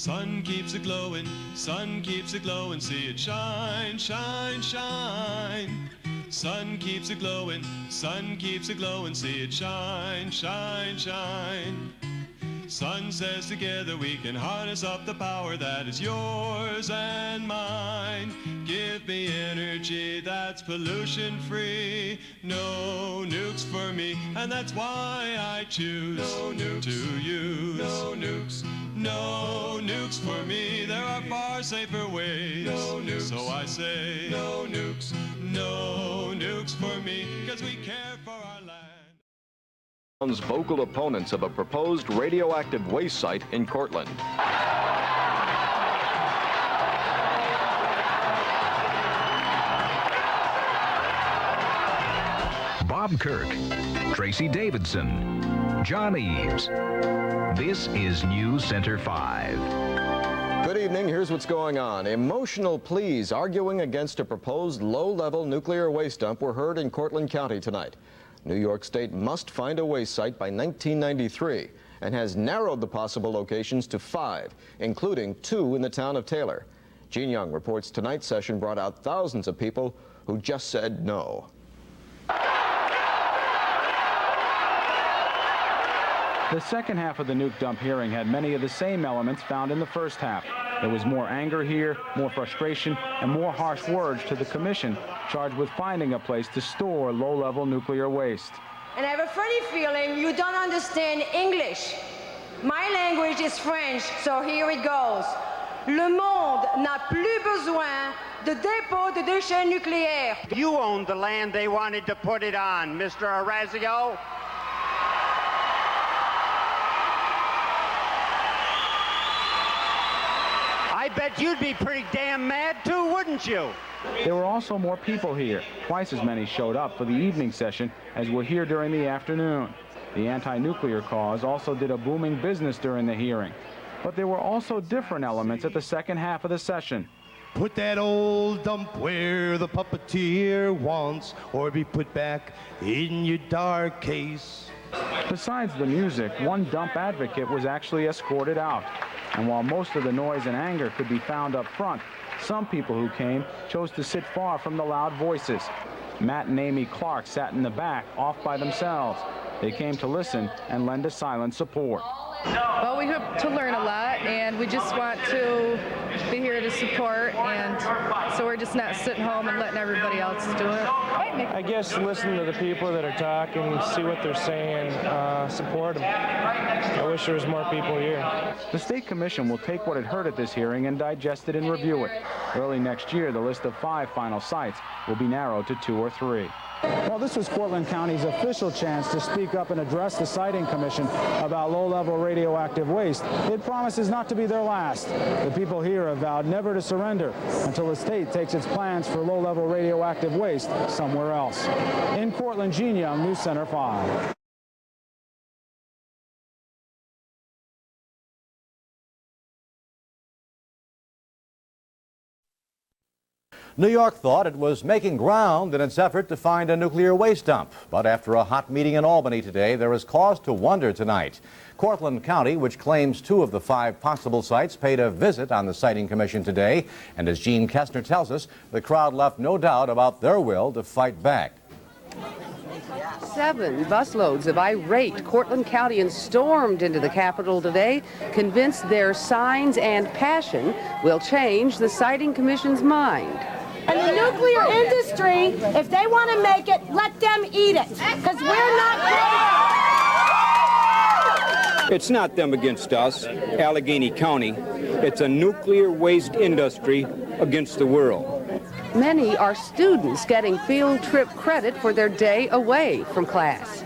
Sun keeps it glowing, sun keeps it glowing, see it shine, shine, shine. Sun keeps it glowing, sun keeps it glowing, see it shine, shine, shine. Sun says together we can harness up the power that is yours and mine. Give me energy that's pollution free, no nukes for me, and that's why I choose to use no nukes. No nukes for me, there are far safer ways. No nukes. So I say, no nukes, no nukes for me, because we care for our land. Vocal opponents of a proposed radioactive waste site in Cortland. Bob Kirk, Tracy Davidson, John Eves. This is News Center 5. Good evening. Here's what's going on. Emotional pleas arguing against a proposed low-level nuclear waste dump were heard in Cortland County tonight. New York State must find a waste site by 1993 and has narrowed the possible locations to 5, including 2 in the town of Taylor. Gene Young reports tonight's session brought out thousands of people who just said no. The second half of the nuke dump hearing had many of the same elements found in the first half. There was more anger here, more frustration, and more harsh words to the commission charged with finding a place to store low-level nuclear waste. And I have a funny feeling you don't understand English. My language is French, so here it goes. Le monde n'a plus besoin de dépôt de déchets nucléaires. You owned the land they wanted to put it on, Mr. Orazio. I bet you'd be pretty damn mad too, wouldn't you? There were also more people here. Twice as many showed up for the evening session as were here during the afternoon. The anti-nuclear cause also did a booming business during the hearing. But there were also different elements at the second half of the session. Put that old dump where the puppeteer wants, or be put back in your dark case. Besides the music, one dump advocate was actually escorted out. And while most of the noise and anger could be found up front, some people who came chose to sit far from the loud voices. Matt and Amy Clark sat in the back, off by themselves. They came to listen and lend a silent support. Well, we hope to learn a lot, and we just want to be here to support, and so we're just not sitting home and letting everybody else do it. I guess listen to the people that are talking, see what they're saying, support them. I wish there was more people here. The State Commission will take what it heard at this hearing and digest it and review it. Early next year, the list of 5 final sites will be narrowed to 2 or 3. Well, this was Cortland County's official chance to speak up and address the Siting Commission about low-level radioactive waste. It promises not to be their last. The people here have vowed never to surrender until the state takes its plans for low-level radioactive waste somewhere else. In Cortland, Gene Young, News Center 5. New York thought it was making ground in its effort to find a nuclear waste dump. But after a hot meeting in Albany today, there is cause to wonder tonight. Cortland County, which claims 2 of the 5 possible sites, paid a visit on the Siting Commission today. And as Gene Kestner tells us, the crowd left no doubt about their will to fight back. 7 busloads of irate Cortland Countyans stormed into the Capitol today, convinced their signs and passion will change the Siting Commission's mind. And the nuclear industry, if they want to make it, let them eat it, because we're not crazy. It's not them against us, Allegheny County. It's a nuclear waste industry against the world. Many are students getting field trip credit for their day away from class.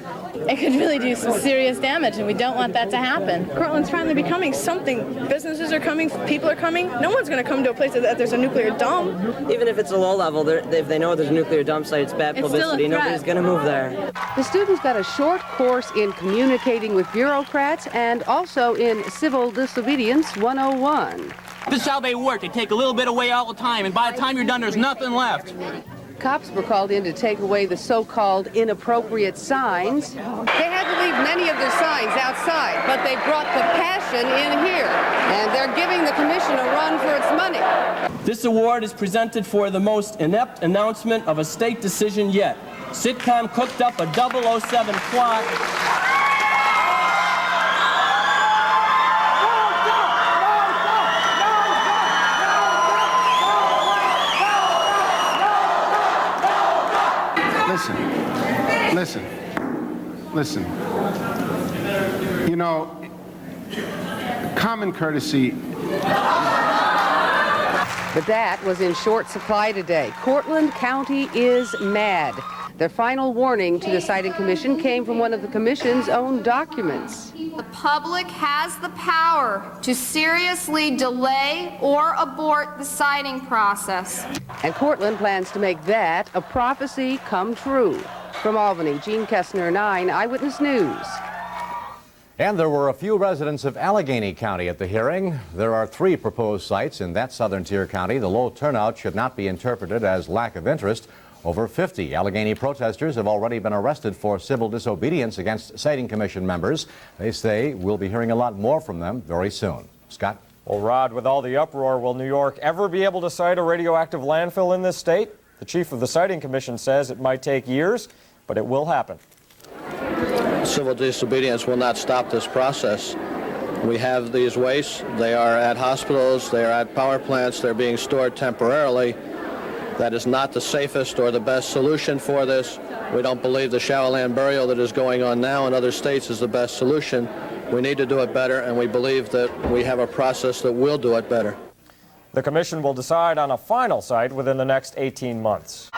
It could really do some serious damage, and we don't want that to happen. Cortland's finally becoming something. Businesses are coming, people are coming. No one's going to come to a place that there's a nuclear dump. Even if it's a low level, if they know there's a nuclear dump site, it's bad publicity. Nobody's going to move there. The students got a short course in communicating with bureaucrats and also in Civil Disobedience 101. This is how they work. They take a little bit away all the time, and by the time you're done, there's nothing left. Cops were called in to take away the so-called inappropriate signs. They had to leave many of their signs outside, but they brought the passion in here, and they're giving the commission a run for its money. This award is presented for the most inept announcement of a state decision yet. Sitcom cooked up a 007 plot. Listen. You know, common courtesy. But that was in short supply today. Cortland County is mad. Their final warning to the Siting Commission came from one of the Commission's own documents. The public has the power to seriously delay or abort the siting process. And Cortland plans to make that a prophecy come true. From Albany, Gene Kessner, 9 Eyewitness News. And there were a few residents of Allegheny County at the hearing. There are 3 proposed sites in that southern tier county. The low turnout should not be interpreted as lack of interest. Over 50 Allegheny protesters have already been arrested for civil disobedience against Siting Commission members. They say we'll be hearing a lot more from them very soon. Scott? Well, Rod, with all the uproar, will New York ever be able to site a radioactive landfill in this state? The chief of the Siting Commission says it might take years, but it will happen. Civil disobedience will not stop this process. We have these wastes. They are at hospitals. They are at power plants. They're being stored temporarily. That is not the safest or the best solution for this. We don't believe the shallow land burial that is going on now in other states is the best solution. We need to do it better, and we believe that we have a process that will do it better. The commission will decide on a final site within the next 18 months.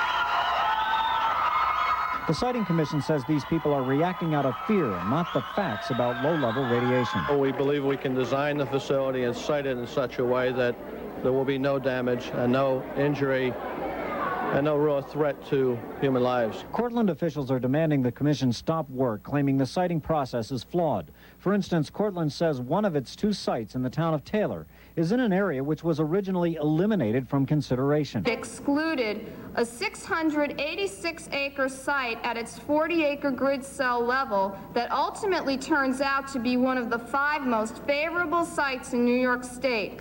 The Siting Commission says these people are reacting out of fear and not the facts about low-level radiation. We believe we can design the facility and site it in such a way that there will be no damage and no injury and no real threat to human lives. Cortland officials are demanding the commission stop work, claiming the siting process is flawed. For instance, Cortland says one of its 2 sites in the town of Taylor is in an area which was originally eliminated from consideration. Excluded a 686-acre site at its 40-acre grid cell level that ultimately turns out to be one of the 5 most favorable sites in New York State.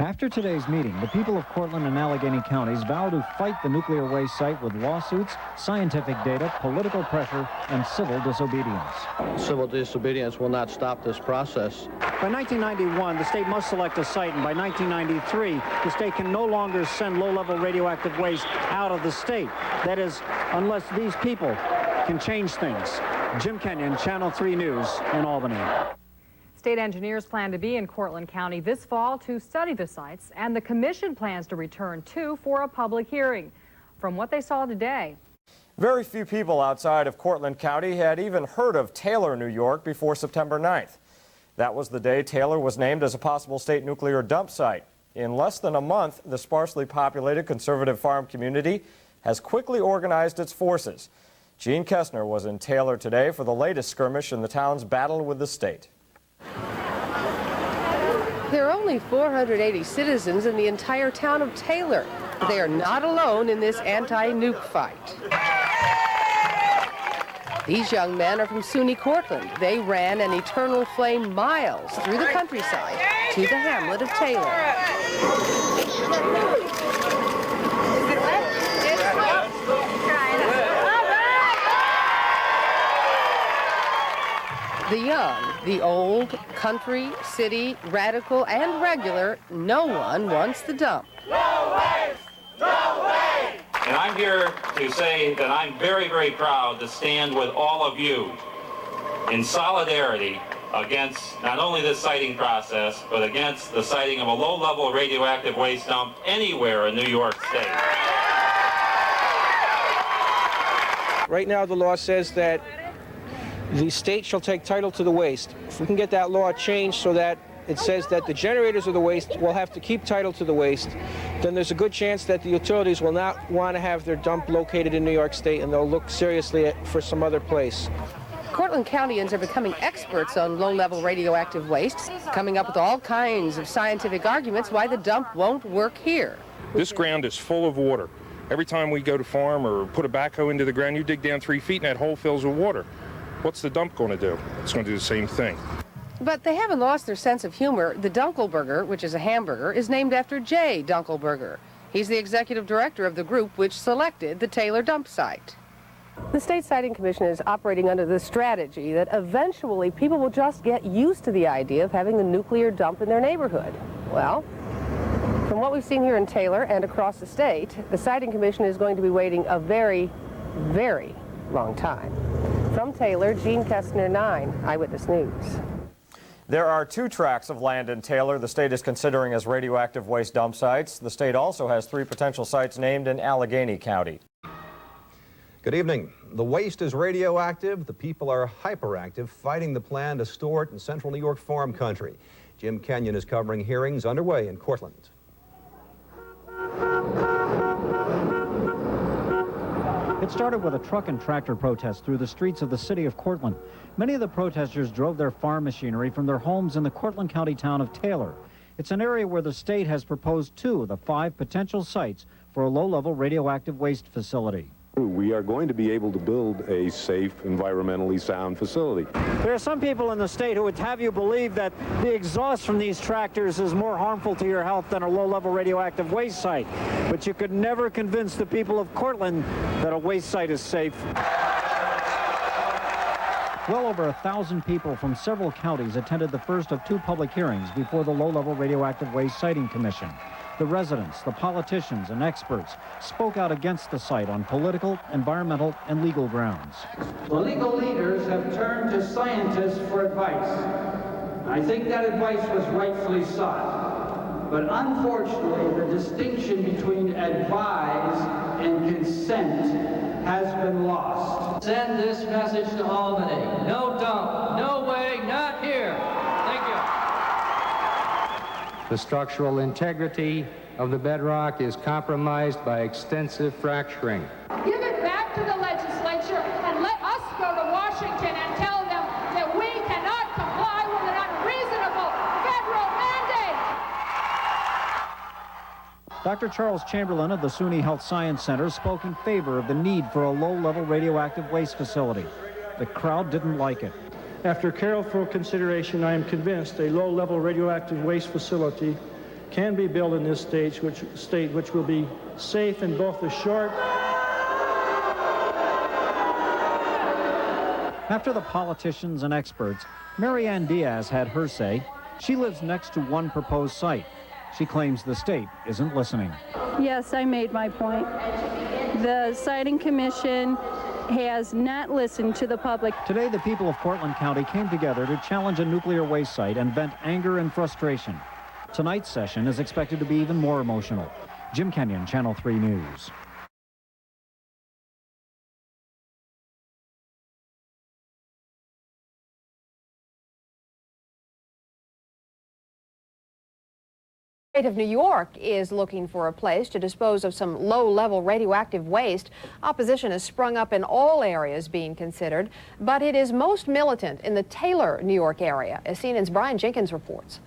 After today's meeting, the people of Cortland and Allegheny counties vow to fight the nuclear waste site with lawsuits, scientific data, political pressure, and civil disobedience. Civil disobedience will not stop this process. By 1991, the state must select a site, and by 1993, the state can no longer send low-level radioactive waste out of the state. That is, unless these people can change things. Jim Kenyon, Channel 3 News in Albany. State engineers plan to be in Cortland County this fall to study the sites, and the commission plans to return too for a public hearing. From what they saw today. Very few people outside of Cortland County had even heard of Taylor, New York before September 9th. That was the day Taylor was named as a possible state nuclear dump site. In less than a month, the sparsely populated conservative farm community has quickly organized its forces. Gene Kessner was in Taylor today for the latest skirmish in the town's battle with the state. There are only 480 citizens in the entire town of Taylor. They are not alone in this anti-nuke fight. These young men are from SUNY Cortland. They ran an eternal flame miles through the countryside to the hamlet of Taylor. The young, the old, country, city, radical, and regular, no one wants the dump. No waste! No waste! And I'm here to say that I'm very, very proud to stand with all of you in solidarity against not only this siting process, but against the siting of a low-level radioactive waste dump anywhere in New York State. Right now, the law says that the state shall take title to the waste. If we can get that law changed so that it says that the generators of the waste will have to keep title to the waste, then there's a good chance that the utilities will not want to have their dump located in New York State, and they'll look seriously for some other place. Cortland Countyans are becoming experts on low-level radioactive waste, coming up with all kinds of scientific arguments why the dump won't work here. This ground is full of water. Every time we go to farm or put a backhoe into the ground, you dig down 3 feet and that hole fills with water. What's the dump going to do? It's going to do the same thing. But they haven't lost their sense of humor. The Dunkelburger, which is a hamburger, is named after Jay Dunkelburger. He's the executive director of the group which selected the Taylor dump site. The State Siting Commission is operating under the strategy that eventually people will just get used to the idea of having a nuclear dump in their neighborhood. Well, from what we've seen here in Taylor and across the state, the Siting Commission is going to be waiting a very, very long time. From Taylor, Gene Kestner, 9 Eyewitness News. There are 2 tracts of land in Taylor the state is considering as radioactive waste dump sites. The state also has 3 potential sites named in Allegheny County. Good evening. The waste is radioactive. The people are hyperactive, fighting the plan to store it in central New York farm country. Jim Kenyon is covering hearings underway in Cortland. It started with a truck and tractor protest through the streets of the city of Cortland. Many of the protesters drove their farm machinery from their homes in the Cortland County town of Taylor. It's an area where the state has proposed 2 of the 5 potential sites for a low-level radioactive waste facility. We are going to be able to build a safe, environmentally sound facility. There are some people in the state who would have you believe that the exhaust from these tractors is more harmful to your health than a low-level radioactive waste site. But you could never convince the people of Cortland that a waste site is safe. Well over 1,000 people from several counties attended the first of 2 public hearings before the Low-Level Radioactive Waste Siting Commission. The residents, the politicians, and experts spoke out against the site on political, environmental, and legal grounds. The legal leaders have turned to scientists for advice. I think that advice was rightfully sought. But unfortunately, the distinction between advise and consent has been lost. Send this message to Albany. No dump, no way, not here. Thank you. The structural integrity of the bedrock is compromised by extensive fracturing. Give it back to the legislature and let us go to Washington and tell them that we cannot comply with an unreasonable federal mandate. Dr. Charles Chamberlain of the SUNY Health Science Center spoke in favor of the need for a low-level radioactive waste facility. The crowd didn't like it. After careful consideration, I am convinced a low-level radioactive waste facility can be built in this state, which will be safe in both the short. After the politicians and experts, Mary Ann Diaz had her say. She lives next to one proposed site. She claims the state isn't listening. Yes, I made my point. The Siting Commission has not listened to the public. Today, the people of Cortland County came together to challenge a nuclear waste site and vent anger and frustration. Tonight's session is expected to be even more emotional. Jim Kenyon, Channel 3 News. The state of New York is looking for a place to dispose of some low-level radioactive waste. Opposition has sprung up in all areas being considered, but it is most militant in the Taylor, New York area, as CNN's Brian Jenkins reports.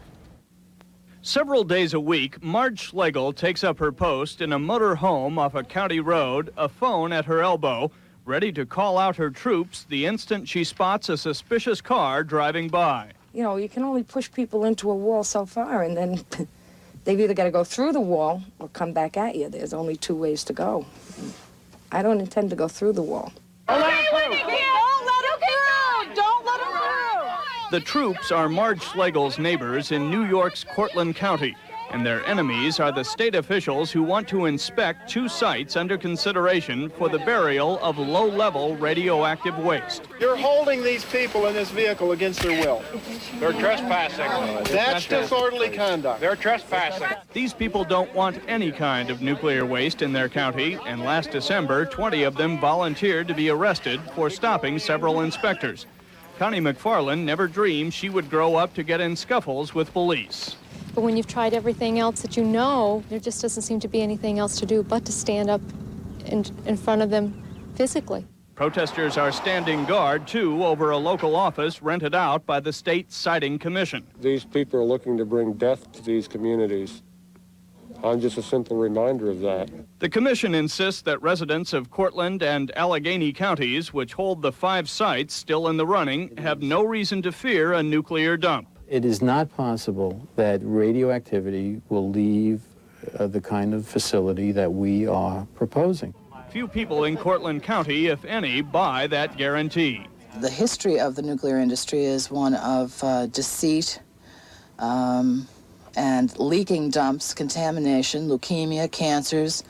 Several days a week, Marge Schlegel takes up her post in a motor home off a county road, a phone at her elbow, ready to call out her troops the instant she spots a suspicious car driving by. You know, you can only push people into a wall so far, and then they've either got to go through the wall or come back at you. There's only 2 ways to go. I don't intend to go through the wall. Don't let him through! Don't let him through! The troops are Marge Schlegel's neighbors in New York's Cortland County, and their enemies are the state officials who want to inspect 2 sites under consideration for the burial of low-level radioactive waste. You're holding these people in this vehicle against their will. They're trespassing. That's disorderly conduct. They're trespassing. These people don't want any kind of nuclear waste in their county, and last December, 20 of them volunteered to be arrested for stopping several inspectors. Connie McFarland never dreamed she would grow up to get in scuffles with police. But when you've tried everything else that you know, there just doesn't seem to be anything else to do but to stand up in front of them physically. Protesters are standing guard, too, over a local office rented out by the state siting commission. These people are looking to bring death to these communities. I'm just a simple reminder of that. The commission insists that residents of Cortland and Allegheny counties, which hold the 5 sites still in the running, have no reason to fear a nuclear dump. It is not possible that radioactivity will leave the kind of facility that we are proposing. Few people in Cortland County, if any, buy that guarantee. The history of the nuclear industry is one of deceit, and leaking dumps, contamination, leukemia, cancers,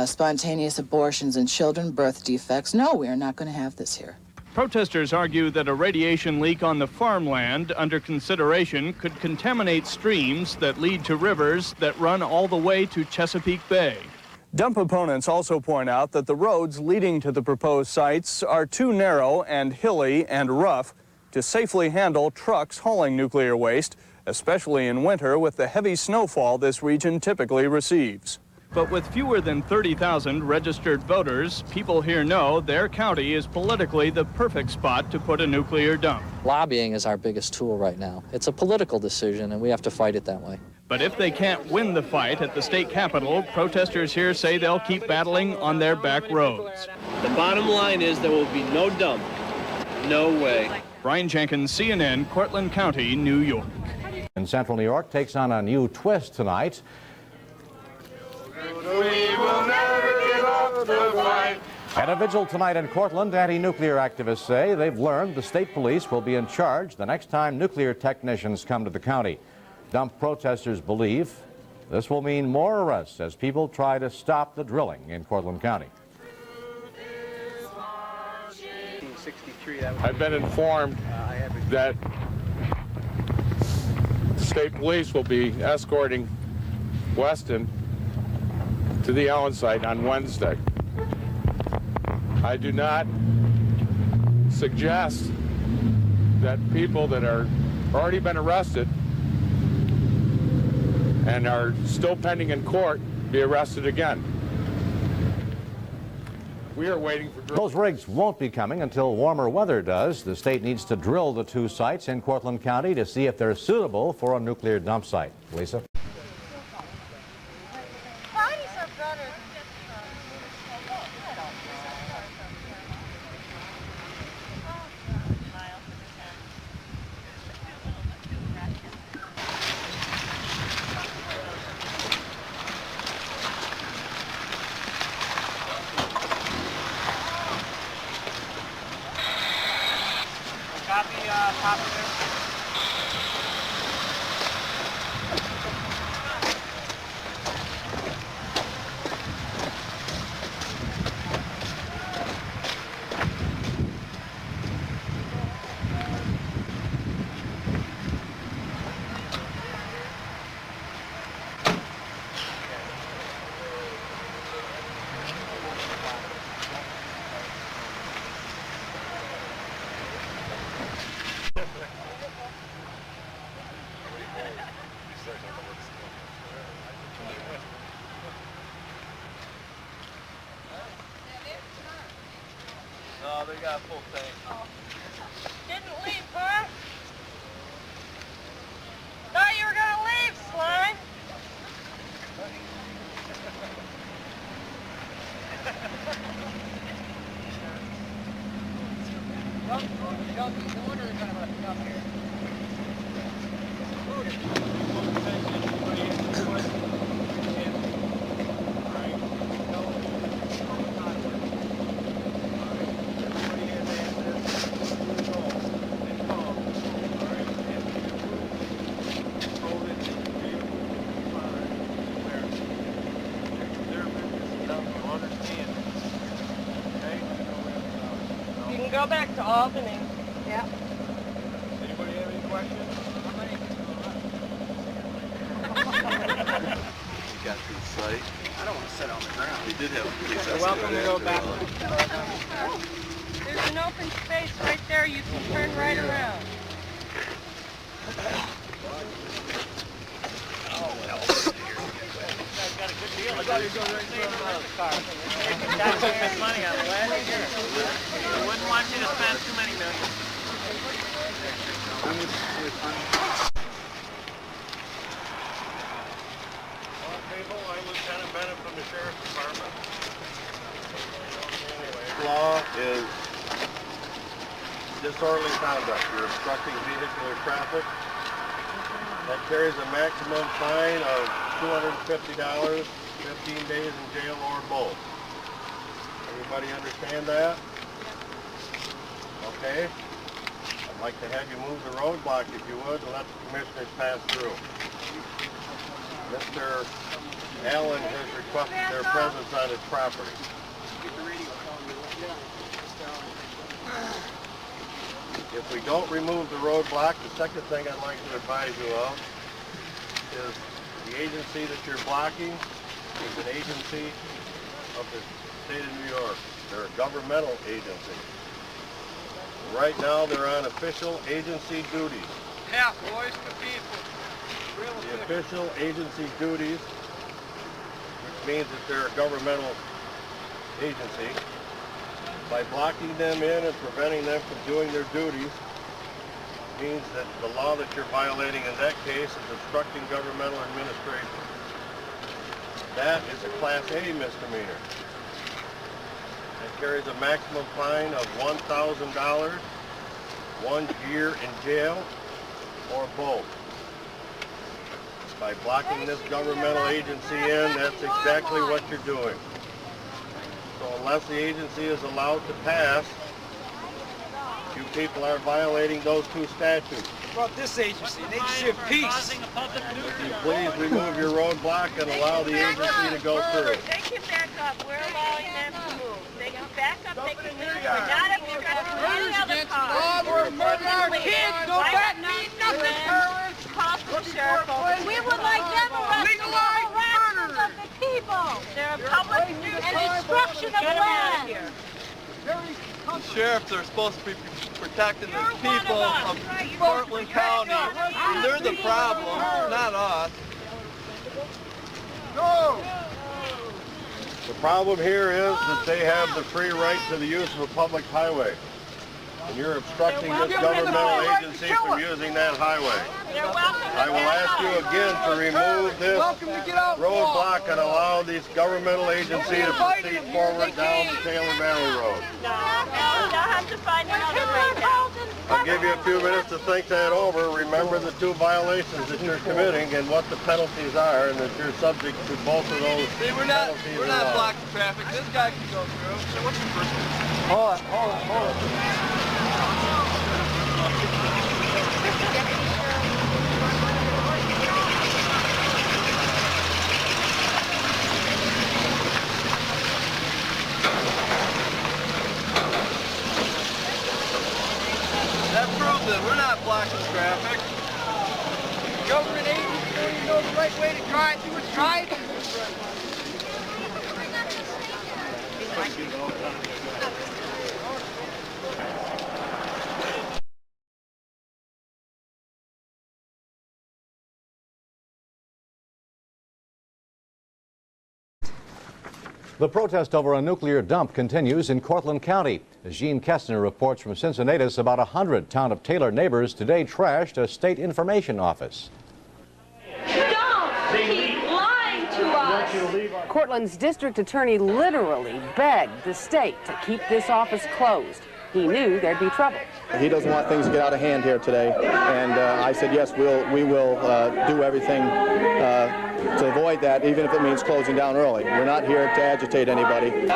spontaneous abortions in children, birth defects. No, we are not going to have this here. Protesters argue that a radiation leak on the farmland under consideration could contaminate streams that lead to rivers that run all the way to Chesapeake Bay. Dump opponents also point out that the roads leading to the proposed sites are too narrow and hilly and rough to safely handle trucks hauling nuclear waste, especially in winter with the heavy snowfall this region typically receives. But with fewer than 30,000 registered voters, people here know their county is politically the perfect spot to put a nuclear dump. Lobbying is our biggest tool right now. It's a political decision, and we have to fight it that way. But if they can't win the fight at the state capitol, protesters here say they'll keep battling on their back roads. The bottom line is there will be no dump. No way. Brian Jenkins, CNN, Cortland County, New York. In Central New York takes on a new twist tonight. We will never give up the fight. At a vigil tonight in Cortland, anti-nuclear activists say they've learned the state police will be in charge the next time nuclear technicians come to the county. Dump protesters believe this will mean more arrests as people try to stop the drilling in Cortland County. I've been informed that state police will be escorting Weston to the Allen site on Wednesday. I do not suggest that people that are already been arrested and are still pending in court be arrested again. We are waiting for Those rigs won't be coming until warmer weather does. The state needs to drill the 2 sites in Cortland County to see if they're suitable for a nuclear dump site. Lisa? No, they got a full tank. Didn't leave, huh? Thought you were gonna leave, slime. No wonder they're gonna let me come here. You can go back to Albany. Yeah. Anybody have any questions? You got to the site. I don't want to sit on the ground. We did have a police. You're welcome to go back. There's an open space right there. You can turn right around. Got a good deal. I got to go right in front of the car. That's making money on it, right? I wouldn't want you to spend too many millions. People Lieutenant Bennett from the Sheriff's Department. Law is disorderly conduct. You're obstructing vehicular traffic. That carries a maximum fine of $250, 15 days in jail, or both. Everybody understand that? Okay. I'd like to have you move the roadblock, if you would, and let the commissioners pass through. Mr. Allen has requested their presence on his property. If we don't remove the roadblock, the second thing I'd like to advise you of is the agency that you're blocking is an agency of the state of New York. They're a governmental agency. Right now, they're on official agency duties. Yeah, boys, the people. The official agency duties, which means that they're a governmental agency, by blocking them in and preventing them from doing their duties, means that the law that you're violating in that case is obstructing governmental administration. That is a Class A misdemeanor. It carries a maximum fine of $1,000, 1 year in jail, or both. By blocking this governmental agency in, that's exactly what you're doing. So unless the agency is allowed to pass, you people are violating those two statutes. What about this agency? An agency of peace. Would you please remove your roadblock and allow the agency to go through? They can back up. We're allowing them to move. They can back up. They can move. We're not obstructing any other car. We're murdering our kids. Go back. Need nothing. Call the sheriff. We would like them arrested for harassment of the people. They're a public nuisance. And destruction of land. The sheriffs are supposed to be protecting the people of Cortland County. And they're the problem, not us. Go! The problem here is that they have the free right to the use of a public highway. And you're obstructing this governmental agency from using that highway. I will ask you again to remove this roadblock and allow this governmental agency to proceed forward down the Taylor Valley Road. No, they'll have to find another way down. I'll give you a few minutes to think that over. Remember the two violations that you're committing and what the penalties are, and that you're subject to both of those See, we're not blocking traffic. This guy can go through. So what's your first name? Hold on. That proves that we're not blocking traffic. Government agents don't even know the right way to drive. They were driving. The protest over a nuclear dump continues in Cortland County. As Gene Kestner reports from Cincinnati, about 100 town of Taylor neighbors today trashed a state information office. Don't keep lying to us! Cortland's district attorney literally begged the state to keep this office closed. He knew there'd be trouble. He doesn't want things to get out of hand here today, and I said, yes, we will do everything to avoid that, even if it means closing down early. We're not here to agitate anybody.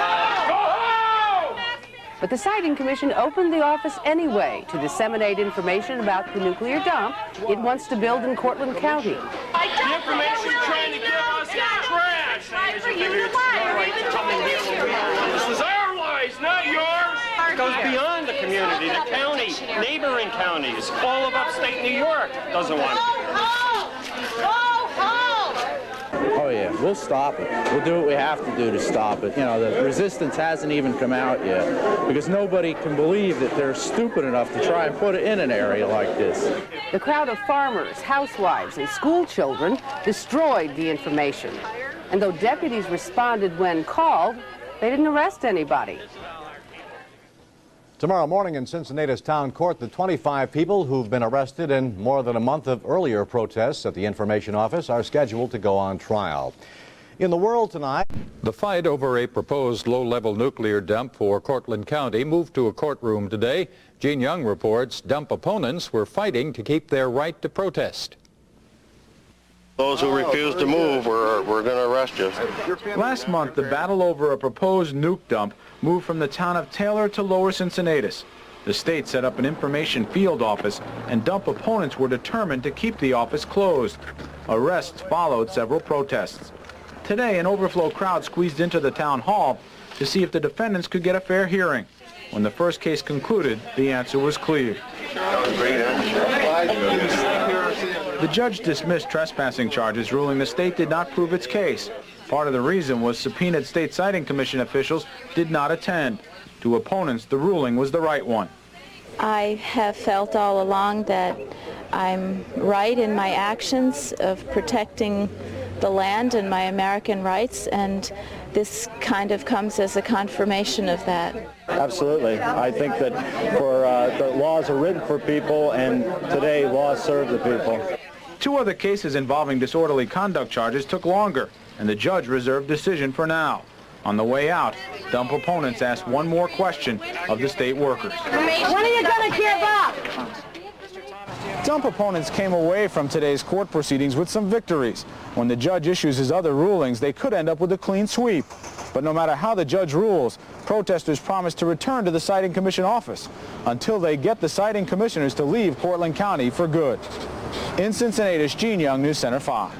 But the Siting Commission opened the office anyway to disseminate information about the nuclear dump it wants to build in Cortland County. The information you're trying to give us is trash. This is our lies, not yours. It goes beyond the community, the county, neighboring counties, all of upstate New York doesn't want it. Oh yeah, we'll stop it. We'll do what we have to do to stop it. You know, the resistance hasn't even come out yet because nobody can believe that they're stupid enough to try and put it in an area like this. The crowd of farmers, housewives, and school children destroyed the information. And though deputies responded when called, they didn't arrest anybody. Tomorrow morning in Cincinnati's town court, the 25 people who've been arrested in more than a month of earlier protests at the information office are scheduled to go on trial. In the world tonight, the fight over a proposed low-level nuclear dump for Cortland County moved to a courtroom today. Gene Young reports dump opponents were fighting to keep their right to protest. Those who refuse to move, we're going to arrest you. Last month, the battle over a proposed nuke dump moved from the town of Taylor to Lower Cincinnatus. The state set up an information field office, and dump opponents were determined to keep the office closed. Arrests followed several protests. Today, an overflow crowd squeezed into the town hall to see if the defendants could get a fair hearing. When the first case concluded, the answer was clear. The judge dismissed trespassing charges, ruling the state did not prove its case. Part of the reason was subpoenaed State Siting Commission officials did not attend. To opponents, the ruling was the right one. I have felt all along that I'm right in my actions of protecting the land and my American rights, and this kind of comes as a confirmation of that. Absolutely. I think that the laws are written for people, and today laws serve the people. 2 other cases involving disorderly conduct charges took longer, and the judge reserved decision for now. On the way out, dump opponents asked one more question of the state workers. When are you going to give up? Dump opponents came away from today's court proceedings with some victories. When the judge issues his other rulings, they could end up with a clean sweep. But no matter how the judge rules, protesters promise to return to the Siting Commission office until they get the siting commissioners to leave Cortland County for good. In Cincinnatus, Gene Young, News Center 5.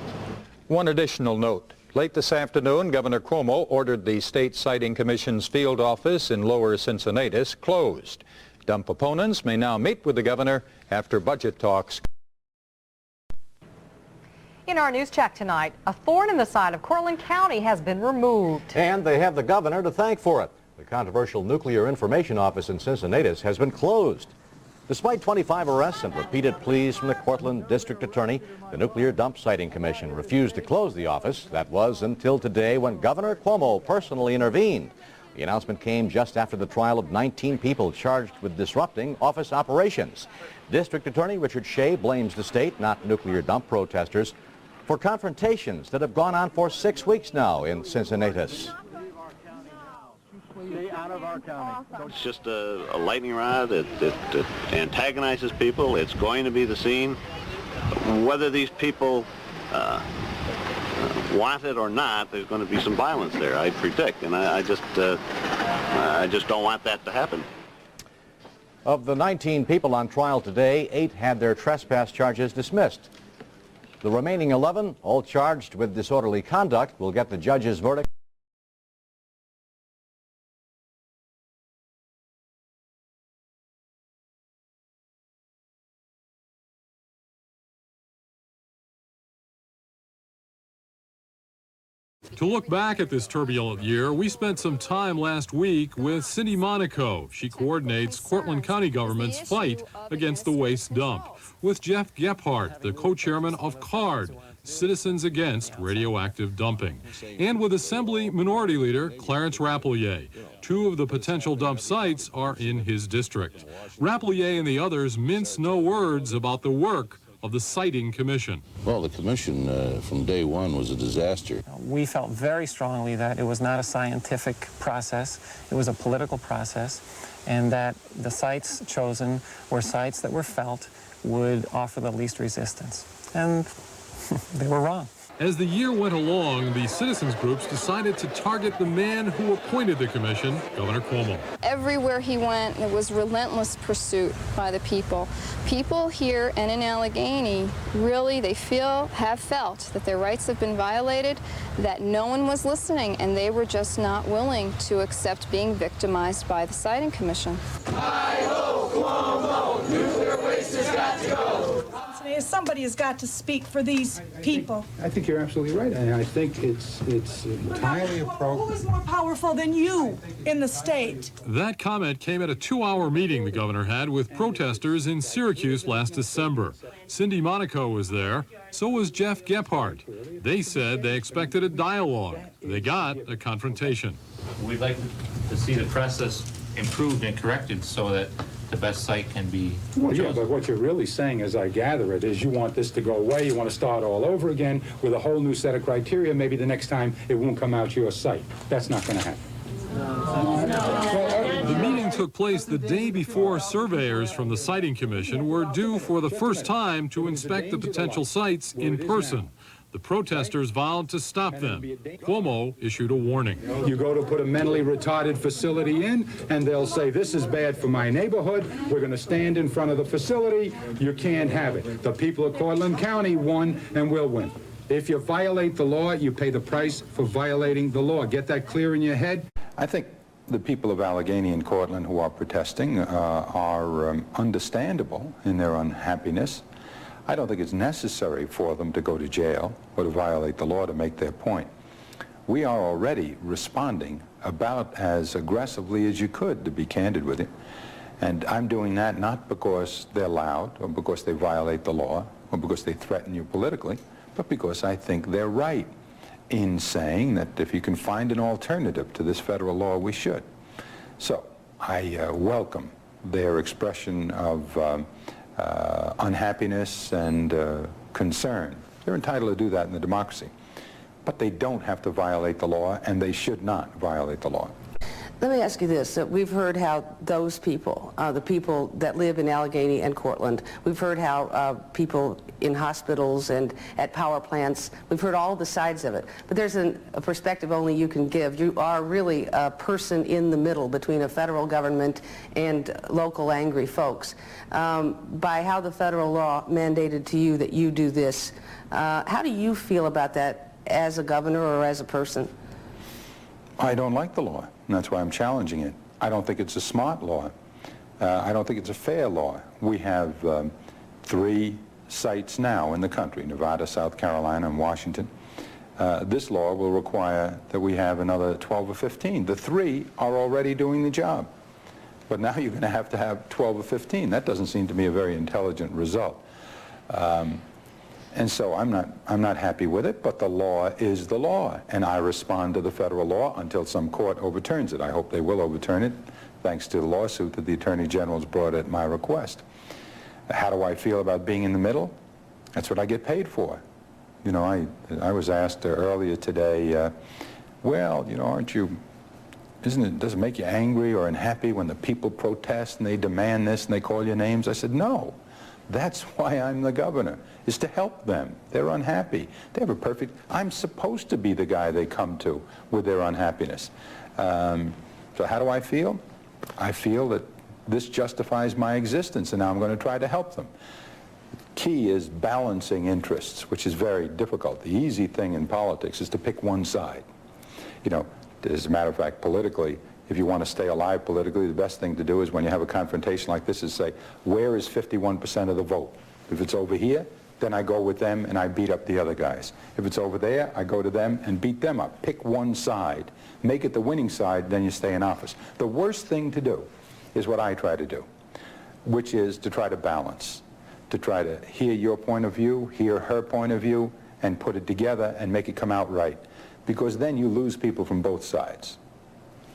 One additional note. Late this afternoon, Governor Cuomo ordered the State Siting Commission's field office in Lower Cincinnatus closed. Dump opponents may now meet with the governor after budget talks. In our news check tonight, a thorn in the side of Cortland County has been removed. And they have the governor to thank for it. The controversial Nuclear Information Office in Cincinnatus has been closed. Despite 25 arrests and repeated pleas from the Cortland District Attorney, the Nuclear Dump Siting Commission refused to close the office. That was until today, when Governor Cuomo personally intervened. The announcement came just after the trial of 19 people charged with disrupting office operations. District Attorney Richard Shea blames the state, not nuclear dump protesters, for confrontations that have gone on for 6 weeks now in Cincinnatus. It's just a lightning rod. It antagonizes people. It's going to be the scene. Whether these people want it or not, there's going to be some violence there, I predict, and I just don't want that to happen. Of the 19 people on trial today, 8 had their trespass charges dismissed. The remaining 11, all charged with disorderly conduct, will get the judge's verdict. To look back at this turbulent year, we spent some time last week with Cindy Monaco. She coordinates Cortland County government's fight against the waste dump, with Jeff Gephardt, the co-chairman of C.A.R.D, Citizens Against Radioactive Dumping, and with Assembly Minority Leader Clarence Rapelier. 2 of the potential dump sites are in his district. Rapelier and the others mince no words about the work of the Siting Commission. Well, the commission from day one was a disaster. We felt very strongly that it was not a scientific process, it was a political process, and that the sites chosen were sites that were felt would offer the least resistance. And they were wrong. As the year went along, the citizens groups decided to target the man who appointed the commission, Governor Cuomo. Everywhere he went, there was relentless pursuit by the people. People here and in Allegheny, really, they have felt that their rights have been violated, that no one was listening, and they were just not willing to accept being victimized by the Siting Commission. Hi-ho, Cuomo, nuclear waste has got to go. Somebody has got to speak for these people. I think you're absolutely right, and I think it's entirely appropriate. Who is more powerful than you in the state? That comment came at a 2-hour meeting the governor had with protesters in Syracuse last December. Cindy Monaco was there, so was Jeff Gephardt. They said they expected a dialogue. They got a confrontation. We'd like to see the process improved and corrected so that the best site can be Well, chosen. yeah, but what you're really saying, as I gather it, is you want this to go away, you want to start all over again with a whole new set of criteria. Maybe the next time it won't come out your site. That's not going to happen. The meeting took place the day before surveyors from the Siting Commission were due for the first time to inspect the potential sites in person. The protesters vowed to stop them. Cuomo issued a warning. You go to put a mentally retarded facility in, and they'll say, this is bad for my neighborhood. We're going to stand in front of the facility. You can't have it. The people of Cortland County won and will win. If you violate the law, you pay the price for violating the law. Get that clear in your head? I think the people of Allegheny and Cortland who are protesting are understandable in their unhappiness. I don't think it's necessary for them to go to jail or to violate the law to make their point. We are already responding about as aggressively as you could, to be candid with you. And I'm doing that not because they're loud or because they violate the law or because they threaten you politically, but because I think they're right in saying that if you can find an alternative to this federal law, we should. So I welcome their expression of unhappiness and concern. They're entitled to do that in the democracy. But they don't have to violate the law, and they should not violate the law. Let me ask you this. We've heard how those people, the people that live in Allegheny and Cortland, we've heard how people in hospitals and at power plants, we've heard all the sides of it. But there's a perspective only you can give. You are really a person in the middle between a federal government and local angry folks. By how the federal law mandated to you that you do this, how do you feel about that as a governor or as a person? I don't like the law, and that's why I'm challenging it. I don't think it's a smart law. I don't think it's a fair law. We have 3 sites now in the country, Nevada, South Carolina, and Washington. This law will require that we have another 12 or 15. The 3 are already doing the job. But now you're going to have 12 or 15. That doesn't seem to me a very intelligent result. And so I'm not happy with it, but the law is the law, and I respond to the federal law until some court overturns it. I hope they will overturn it, thanks to the lawsuit that the Attorney General's brought at my request. How do I feel about being in the middle? That's what I get paid for. You know, I was asked earlier today, well, you know, does it make you angry or unhappy when the people protest and they demand this and they call you names? I said, no. That's why I'm the governor, is to help them. They're unhappy. They have a perfect... I'm supposed to be the guy they come to with their unhappiness. So how do I feel? I feel that this justifies my existence, and now I'm going to try to help them. Key is balancing interests, which is very difficult. The easy thing in politics is to pick one side. You know, as a matter of fact, politically, if you want to stay alive politically, the best thing to do is when you have a confrontation like this is say, where is 51% of the vote? If it's over here, then I go with them and I beat up the other guys. If it's over there, I go to them and beat them up. Pick one side. Make it the winning side, then you stay in office. The worst thing to do is what I try to do, which is to try to balance, to try to hear your point of view, hear her point of view, and put it together and make it come out right. Because then you lose people from both sides.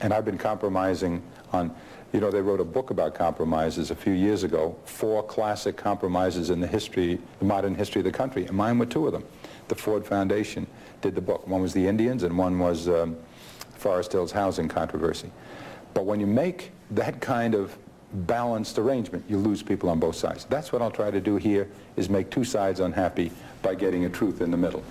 And I've been compromising on, you know, they wrote a book about compromises a few years ago, 4 classic compromises in the modern history of the country, and mine were 2 of them. The Ford Foundation did the book. One was the Indians and one was Forest Hills housing controversy. But when you make that kind of balanced arrangement, you lose people on both sides. That's what I'll try to do here, is make 2 sides unhappy by getting a truth in the middle.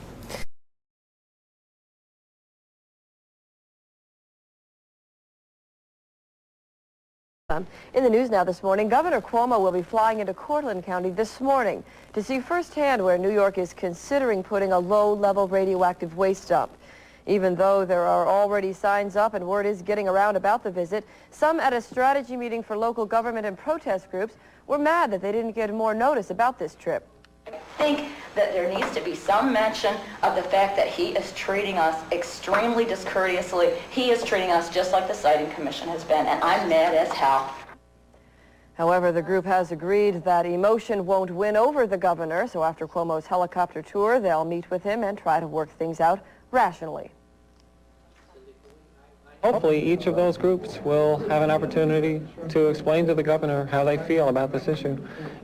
In the news now this morning, Governor Cuomo will be flying into Cortland County this morning to see firsthand where New York is considering putting a low-level radioactive waste dump. Even though there are already signs up and word is getting around about the visit, some at a strategy meeting for local government and protest groups were mad that they didn't get more notice about this trip. I think that there needs to be some mention of the fact that he is treating us extremely discourteously. He is treating us just like the Siting Commission has been, and I'm mad as hell. However, the group has agreed that emotion won't win over the governor, so after Cuomo's helicopter tour, they'll meet with him and try to work things out rationally. Hopefully, each of those groups will have an opportunity to explain to the governor how they feel about this issue.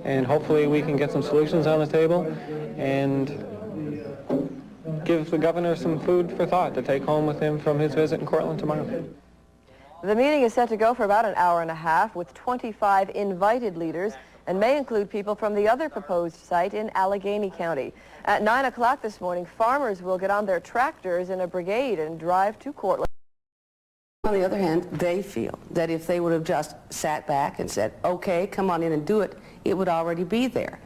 And hopefully we can get some solutions on the table and give the governor some food for thought to take home with him from his visit in Cortland tomorrow. The meeting is set to go for about an hour and a half with 25 invited leaders and may include people from the other proposed site in Allegheny County. At 9 o'clock this morning, farmers will get on their tractors in a brigade and drive to Cortland. On the other hand, they feel that if they would have just sat back and said, okay, come on in and do it, it would already be there.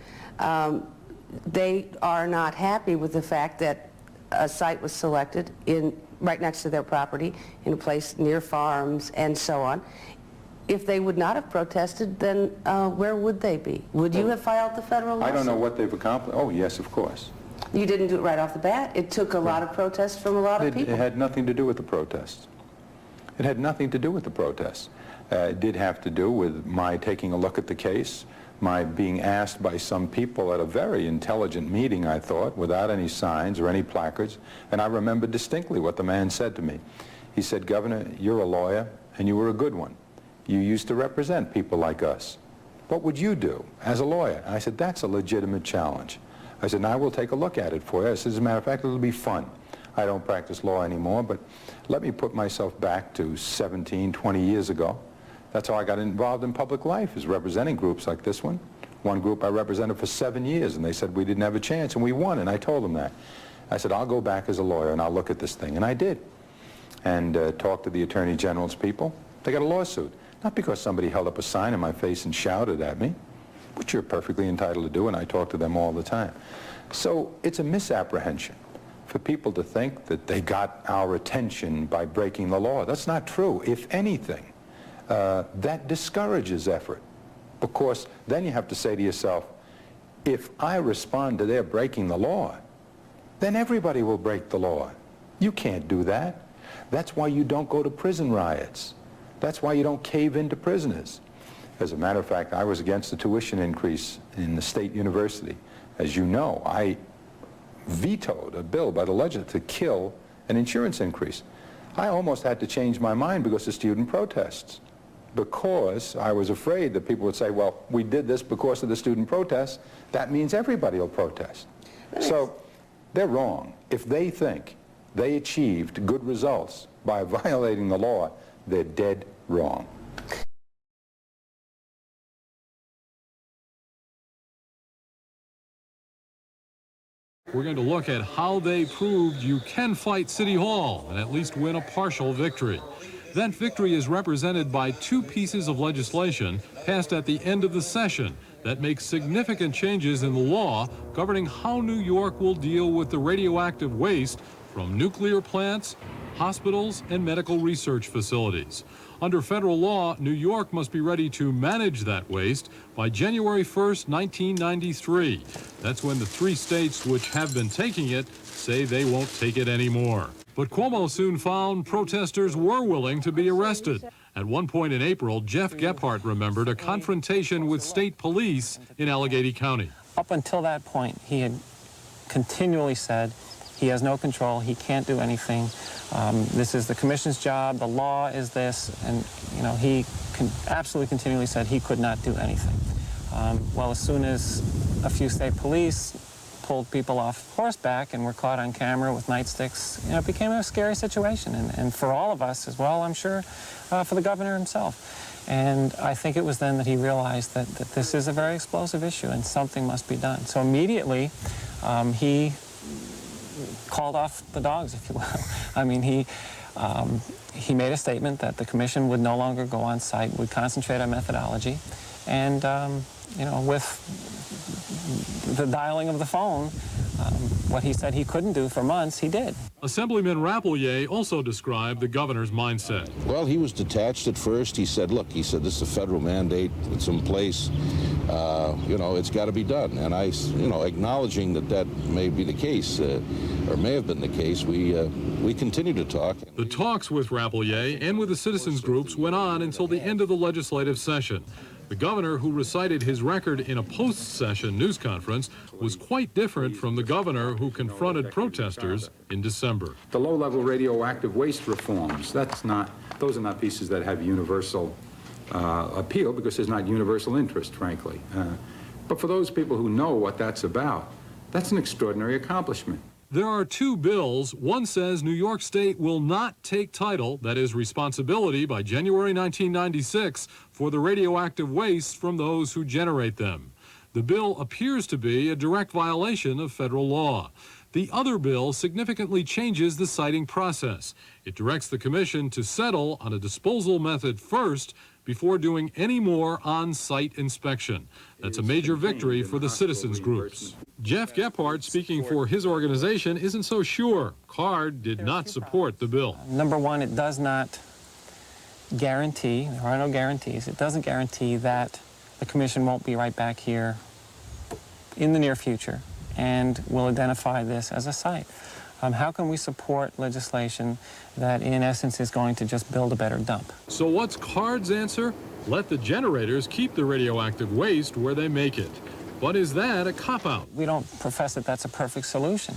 They are not happy with the fact that a site was selected right next to their property, in a place near farms and so on. If they would not have protested, then where would they be? Would you have filed the federal lawsuit? I don't know what they've accomplished. Oh, yes, of course. You didn't do it right off the bat? It took a lot of protests from a lot of people? It had nothing to do with the protests. It had nothing to do with the protests. It did have to do with my taking a look at the case, my being asked by some people at a very intelligent meeting, I thought, without any signs or any placards, and I remember distinctly what the man said to me. He said, Governor, you're a lawyer, and you were a good one. You used to represent people like us. What would you do as a lawyer? And I said, that's a legitimate challenge. I said, I will take a look at it for you. I said, as a matter of fact, it'll be fun. I don't practice law anymore, but let me put myself back to 17, 20 years ago. That's how I got involved in public life, is representing groups like this one. One group I represented for 7 years, and they said we didn't have a chance, and we won, and I told them that. I said, I'll go back as a lawyer, and I'll look at this thing, and I did. And talked to the Attorney General's people. They got a lawsuit, not because somebody held up a sign in my face and shouted at me, which you're perfectly entitled to do, and I talk to them all the time. So it's a misapprehension for people to think that they got our attention by breaking the law. That's not true. If anything, that discourages effort, because then you have to say to yourself, if I respond to their breaking the law, then everybody will break the law. You can't do that. That's why you don't go to prison riots. That's why you don't cave into prisoners. As a matter of fact, I was against the tuition increase in the state university. As you know, I vetoed a bill by the legislature to kill an insurance increase. I almost had to change my mind because of student protests, because I was afraid that people would say, well, we did this because of the student protests. That means everybody will protest. So they're wrong. If they think they achieved good results by violating the law, they're dead wrong. We're going to look at how they proved you can fight City Hall and at least win a partial victory. That victory is represented by two pieces of legislation passed at the end of the session that make significant changes in the law governing how New York will deal with the radioactive waste from nuclear plants, hospitals, and medical research facilities. Under federal law, New York must be ready to manage that waste by January 1st, 1993. That's when the 3 states which have been taking it say they won't take it anymore. But Cuomo soon found protesters were willing to be arrested. At one point in April, Jeff Gephardt remembered a confrontation with state police in Allegheny County. Up until that point, he had continually said he has no control, he can't do anything. This is the commission's job, the law is this, and he absolutely continually said he could not do anything. Well, as soon as a few state police pulled people off horseback and were caught on camera with nightsticks, it became a scary situation, and for all of us as well, I'm sure, for the governor himself. And I think it was then that he realized that this is a very explosive issue and something must be done. So immediately, he called off the dogs, if you will. I mean, he made a statement that the commission would no longer go on site, would concentrate on methodology, and with the dialing of the phone, what he said he couldn't do for months, he did. Assemblyman Rapelier also described the governor's mindset. Well, he was detached at first. He said, look, this is a federal mandate. It's in place. It's got to be done. And I, acknowledging that may be the case, or may have been the case, we continued to talk. The talks with Rapelier and with the citizens groups went on until the end of the legislative session. The governor, who recited his record in a post-session news conference, was quite different from the governor who confronted protesters in December. The low-level radioactive waste reforms, that's not those are not pieces that have universal appeal because there's not universal interest, frankly. But for those people who know what that's about, that's an extraordinary accomplishment. There are two bills. One says New York State will not take title, that is responsibility, by January 1996 for the radioactive waste from those who generate them. The bill appears to be a direct violation of federal law. The other bill significantly changes the siting process. It directs the commission to settle on a disposal method first before doing any more on-site inspection. That's a major victory for the citizens groups. Jeff Gephardt, speaking for his organization, isn't so sure. C.A.R.D. did not support the bill. Number one, it does not guarantee, there are no guarantees, it doesn't guarantee that the commission won't be right back here in the near future and will identify this as a site. How can we support legislation that, in essence, is going to just build a better dump? So what's C.A.R.D.'s answer? Let the generators keep the radioactive waste where they make it. But is that a cop-out? We don't profess that that's a perfect solution.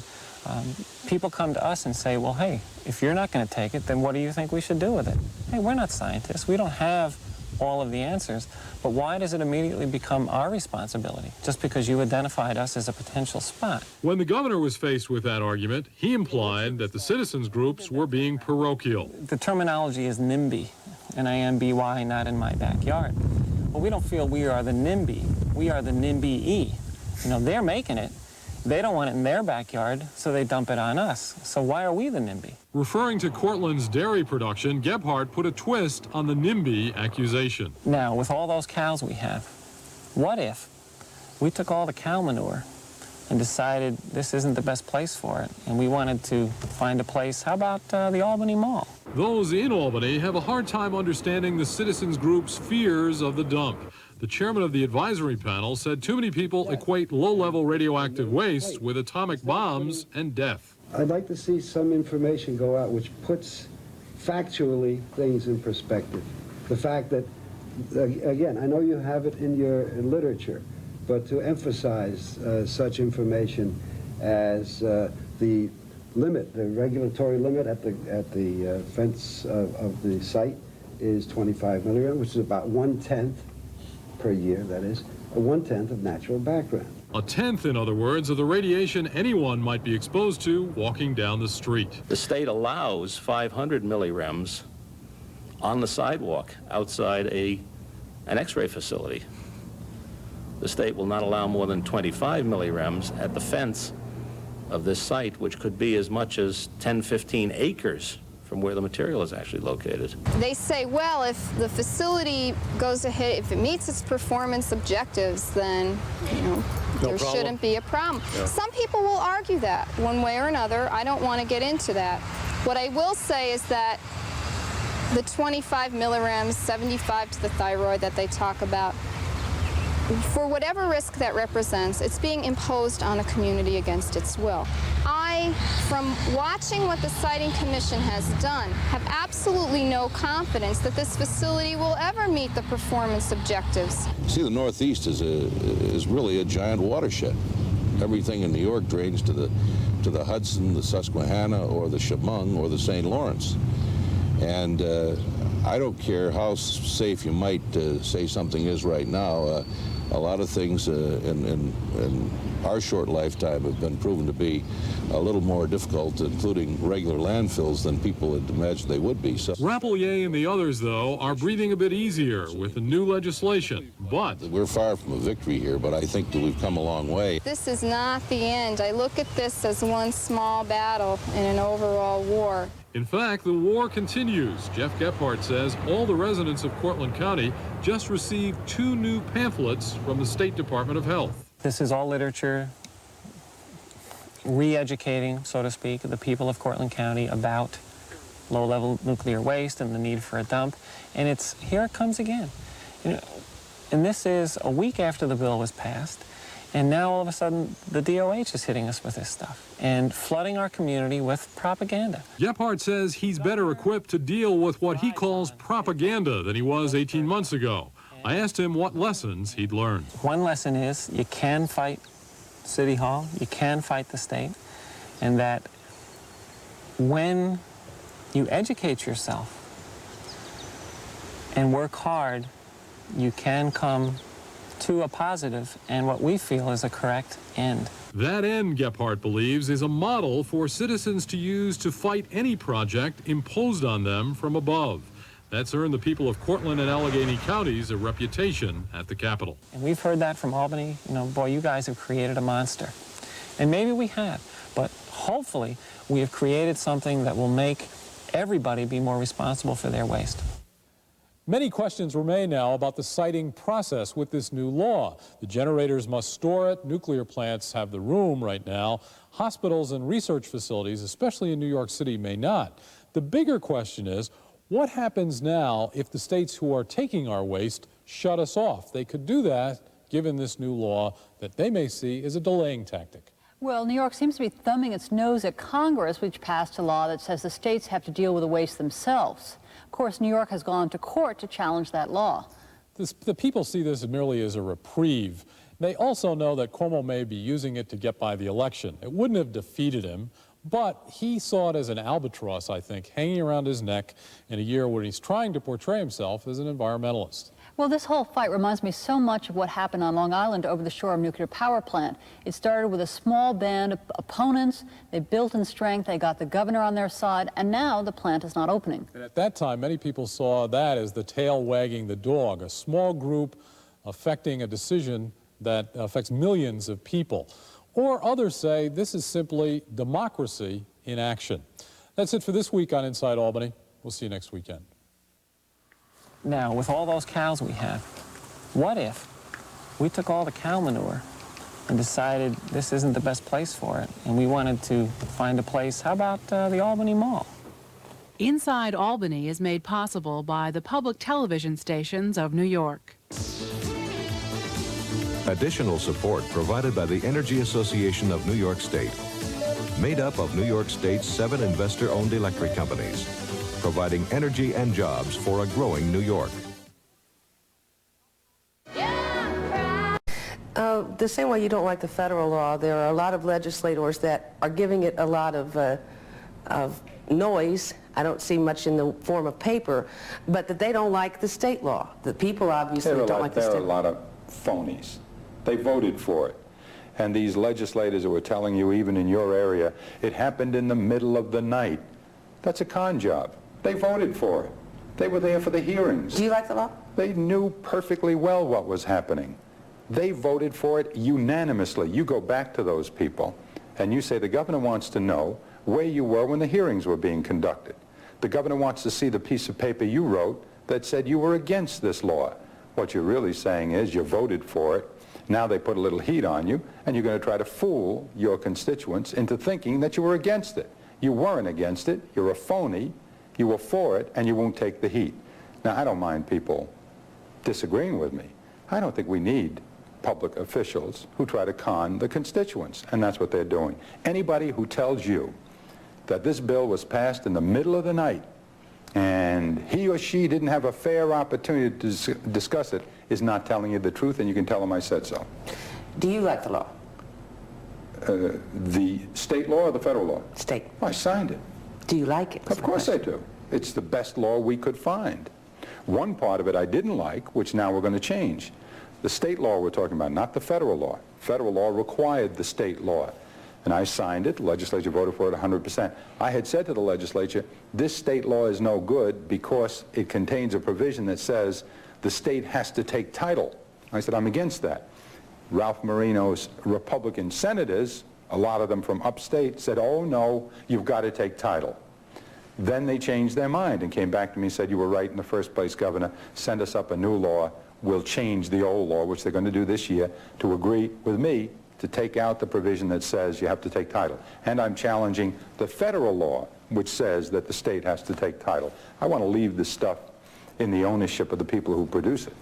People come to us and say, well, hey, if you're not going to take it, then what do you think we should do with it? Hey, we're not scientists. We don't have all of the answers, but why does it immediately become our responsibility just because you identified us as a potential spot? When the governor was faced with that argument, he implied that the citizens groups were being parochial. The terminology is NIMBY, N-I-M-B-Y, not in my backyard. Well, we don't feel we are the NIMBY. We are the NIMBY-E. You know, they're making it. They don't want it in their backyard, so they dump it on us. So why are we the NIMBY? Referring to Cortland's dairy production, Gephardt put a twist on the NIMBY accusation. Now, with all those cows we have, what if we took all the cow manure and decided this isn't the best place for it, and we wanted to find a place, how about the Albany Mall? Those in Albany have a hard time understanding the citizens group's fears of the dump. The chairman of the advisory panel said too many people equate low-level radioactive waste with atomic bombs and death. I'd like to see some information go out which puts factually things in perspective. The fact that, again, I know you have it in your literature, but to emphasize such information as the limit, the regulatory limit at the fence of the site is 25 milligrams, which is about 1/10 per year, that is, 1/10 of natural background. A tenth, in other words, of the radiation anyone might be exposed to walking down the street. The state allows 500 millirems on the sidewalk outside an X-ray facility. The state will not allow more than 25 millirems at the fence of this site, which could be as much as 10, 15 acres from where the material is actually located. They say, well, if the facility goes ahead, if it meets its performance objectives, then, you know, there shouldn't be a problem. Yeah. Some people will argue that one way or another. I don't want to get into that. What I will say is that the 25 millirems, 75 to the thyroid that they talk about, for whatever risk that represents, it's being imposed on a community against its will. I, from watching what the Siting Commission has done, have absolutely no confidence that this facility will ever meet the performance objectives. See, the Northeast is really a giant watershed. Everything in New York drains to the Hudson, the Susquehanna, or the Chemung, or the St. Lawrence. And I don't care how safe you might say something is right now. A lot of things in our short lifetime have been proven to be a little more difficult, including regular landfills, than people had imagined they would be. So Rapelier and the others, though, are breathing a bit easier with the new legislation, but we're far from a victory here, but I think that we've come a long way. This is not the end. I look at this as one small battle in an overall war. in fact, the war continues. Jeff Gephardt says all the residents of Cortland County just received 2 new pamphlets from the State Department of Health. This is all literature re-educating, so to speak, the people of Cortland County about low-level nuclear waste and the need for a dump. And here it comes again. You know, and this is a week after the bill was passed, and now all of a sudden the DOH is hitting us with this stuff and flooding our community with propaganda. Gephardt says he's better equipped to deal with what he calls propaganda than he was 18 months ago. I asked him what lessons he'd learned. One lesson is you can fight City Hall, you can fight the state, and that when you educate yourself and work hard, you can come to a positive and what we feel is a correct end. That end, Gephardt believes, is a model for citizens to use to fight any project imposed on them from above. That's earned the people of Cortland and Allegheny counties a reputation at the Capitol. And we've heard that from Albany. You know, boy, you guys have created a monster. And maybe we have, but hopefully we have created something that will make everybody be more responsible for their waste. Many questions remain now about the siting process with this new law. The generators must store it. Nuclear plants have the room right now. Hospitals and research facilities, especially in New York City, may not. The bigger question is, what happens now if the states who are taking our waste shut us off? They could do that, given this new law that they may see as a delaying tactic. Well, New York seems to be thumbing its nose at Congress, which passed a law that says the states have to deal with the waste themselves. Of course, New York has gone to court to challenge that law. The people see this merely as a reprieve. They also know that Cuomo may be using it to get by the election. It wouldn't have defeated him, but he saw it as an albatross, I think, hanging around his neck in a year when he's trying to portray himself as an environmentalist. Well, this whole fight reminds me so much of what happened on Long Island over the shore of a nuclear power plant. It started with a small band of opponents. They built in strength. They got the governor on their side, and now the plant is not opening. And at that time, many people saw that as the tail wagging the dog, a small group affecting a decision that affects millions of people. Or others say this is simply democracy in action. That's it for this week on Inside Albany. We'll see you next weekend. Now, with all those cows we have, what if we took all the cow manure and decided this isn't the best place for it, and we wanted to find a place, how about the Albany Mall? Inside Albany is made possible by the public television stations of New York. Additional support provided by the Energy Association of New York State, made up of New York State's 7 investor-owned electric companies, providing energy and jobs for a growing New York. The same way you don't like the federal law, there are a lot of legislators that are giving it a lot of noise. I don't see much in the form of paper, but that they don't like the state law. The people obviously don't like the state law. There are a lot of phonies. They voted for it. And these legislators who were telling you, even in your area, it happened in the middle of the night. That's a con job. They voted for it. They were there for the hearings. Do you like the law? They knew perfectly well what was happening. They voted for it unanimously. You go back to those people and you say the governor wants to know where you were when the hearings were being conducted. The governor wants to see the piece of paper you wrote that said you were against this law. What you're really saying is you voted for it. Now they put a little heat on you, and you're going to try to fool your constituents into thinking that you were against it. You weren't against it. You're a phony. You were for it, and you won't take the heat. Now, I don't mind people disagreeing with me. I don't think we need public officials who try to con the constituents, and that's what they're doing. Anybody who tells you that this bill was passed in the middle of the night and he or she didn't have a fair opportunity to discuss it is not telling you the truth, and you can tell them I said so. Do you like the law? The state law or the federal law? State. I signed it. Do you like it? Of course I do. It's the best law we could find. One part of it I didn't like, which now we're going to change. The state law we're talking about, not the federal law. Federal law required the state law. And I signed it. The legislature voted for it 100%. I had said to the legislature, this state law is no good because it contains a provision that says the state has to take title. I said, I'm against that. Ralph Marino's Republican senators, a lot of them from upstate, said, oh no, you've got to take title. Then they changed their mind and came back to me and said, you were right in the first place, Governor. Send us up a new law. We'll change the old law, which they're going to do this year, to agree with me to take out the provision that says you have to take title. And I'm challenging the federal law, which says that the state has to take title. I want to leave this stuff in the ownership of the people who produce it.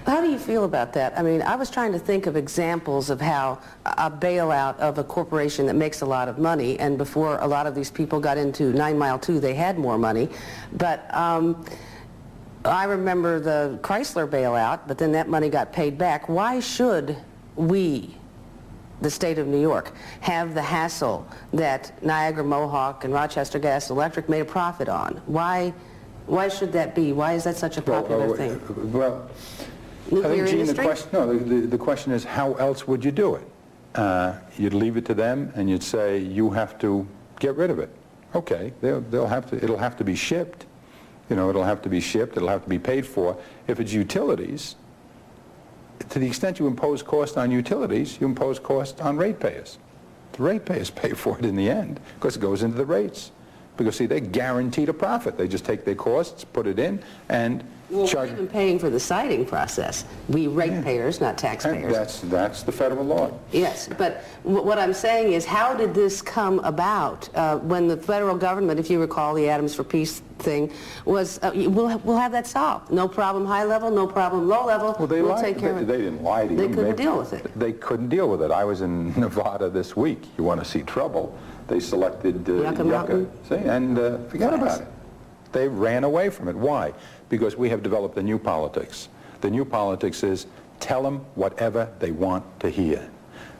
How do you feel about that? I mean, I was trying to think of examples of how a bailout of a corporation that makes a lot of money, and before a lot of these people got into 9 Mile 2, they had more money. But I remember the Chrysler bailout, but then that money got paid back. Why should we, the state of New York, have the hassle that Niagara Mohawk and Rochester Gas and Electric made a profit on? Why should that be? Why is that such a popular thing? Well, Nuclear I think, Gene, industry? the question is, how else would you do it? You'd leave it to them, and you'd say, you have to get rid of it. Okay, it'll have to be shipped. You know, it'll have to be shipped, it'll have to be paid for. If it's utilities, to the extent you impose cost on utilities, you impose cost on ratepayers. The ratepayers pay for it in the end, because it goes into the rates. Because, see, they're guaranteed a profit. They just take their costs, put it in, and charge. We're even paying for the siting process. We ratepayers, not taxpayers. And that's the federal law. Yes, but what I'm saying is, how did this come about when the federal government, if you recall the Atoms for Peace thing, was, we'll have that solved. No problem high level, no problem low level. Well, we'll take care of it. They didn't lie to you. They couldn't deal with it. They couldn't deal with it. I was in Nevada this week. You want to see trouble? They selected Yucca, see, and forget about it. They ran away from it. Why? Because we have developed a new politics. The new politics is tell them whatever they want to hear.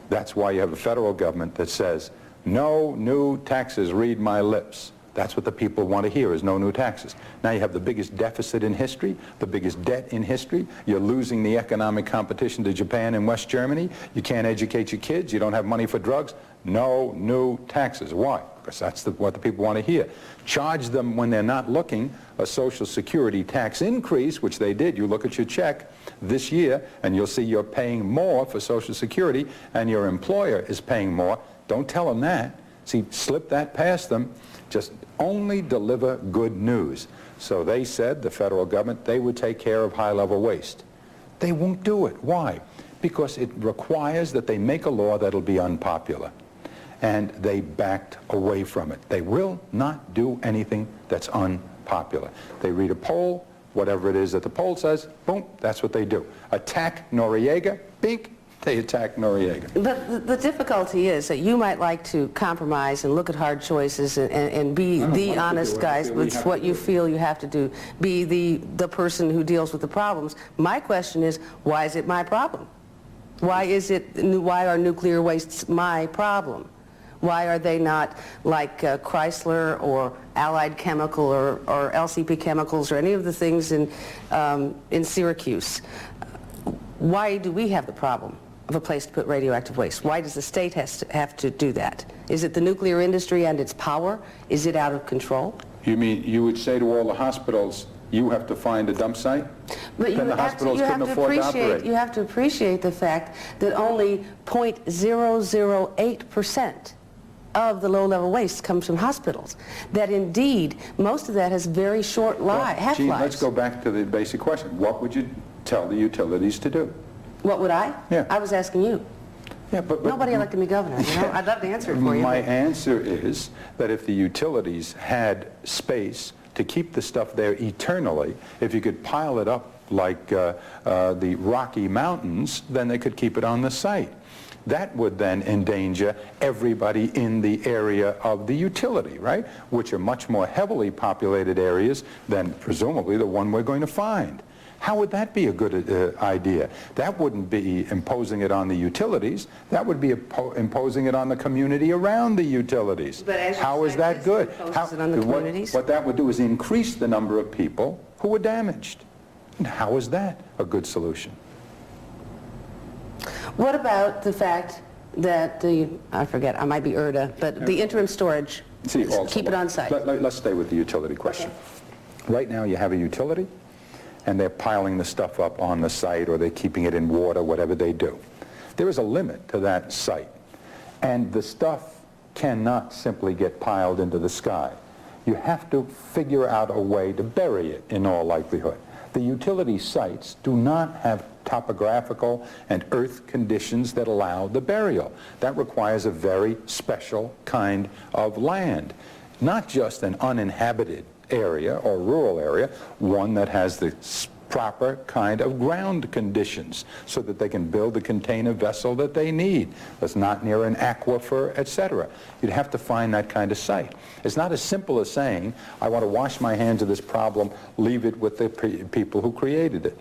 That's why you have a federal government that says, no new taxes, read my lips. That's what the people want to hear, is no new taxes. Now you have the biggest deficit in history, the biggest debt in history. You're losing the economic competition to Japan and West Germany. You can't educate your kids. You don't have money for drugs. No new taxes. Why? Because that's what the people want to hear. Charge them when they're not looking a Social Security tax increase, which they did. You look at your check this year, and you'll see you're paying more for Social Security, and your employer is paying more. Don't tell them that. See, slip that past them. Just only deliver good news. So they said, the federal government, they would take care of high-level waste. They won't do it. Why? Because it requires that they make a law that'll be unpopular. And they backed away from it. They will not do anything that's unpopular. They read a poll, whatever it is that the poll says, boom, that's what they do. Attack Noriega, bink, they attack Noriega. But the difficulty is that you might like to compromise and look at hard choices and be the honest guys with what you feel you have to do, be the person who deals with the problems. My question is, why is it my problem? Why are nuclear wastes my problem? Why are they not like Chrysler or Allied Chemical or LCP Chemicals or any of the things in Syracuse? Why do we have the problem of a place to put radioactive waste? Why does the state have to do that? Is it the nuclear industry and its power? Is it out of control? You mean you would say to all the hospitals, you have to find a dump site? But then the hospitals couldn't afford to operate. You have to appreciate the fact that only 0.008% of the low-level waste comes from hospitals. That indeed, most of that has very short half-lives. Gene, let's go back to the basic question. What would you tell the utilities to do? What would I? Yeah. I was asking you. Yeah, but nobody elected me governor. You know? I'd love to answer it for you. My answer is that if the utilities had space to keep the stuff there eternally, if you could pile it up like the Rocky Mountains, then they could keep it on the site. That would then endanger everybody in the area of the utility, right? Which are much more heavily populated areas than presumably the one we're going to find. How would that be a good idea? That wouldn't be imposing it on the utilities. That would be imposing it on the community around the utilities. How is that good? What that would do is increase the number of people who were damaged. And how is that a good solution? What about the fact that I forget, I might be IRDA, but the interim storage, keep it on site? Let's stay with the utility question. Okay. Right now you have a utility, and they're piling the stuff up on the site, or they're keeping it in water, whatever they do. There is a limit to that site, and the stuff cannot simply get piled into the sky. You have to figure out a way to bury it in all likelihood. The utility sites do not have topographical and earth conditions that allow the burial. That requires a very special kind of land, not just an uninhabited area or rural area, one that has the proper kind of ground conditions so that they can build the container vessel that they need. That's not near an aquifer, etc. You'd have to find that kind of site. It's not as simple as saying, I want to wash my hands of this problem, leave it with the people who created it.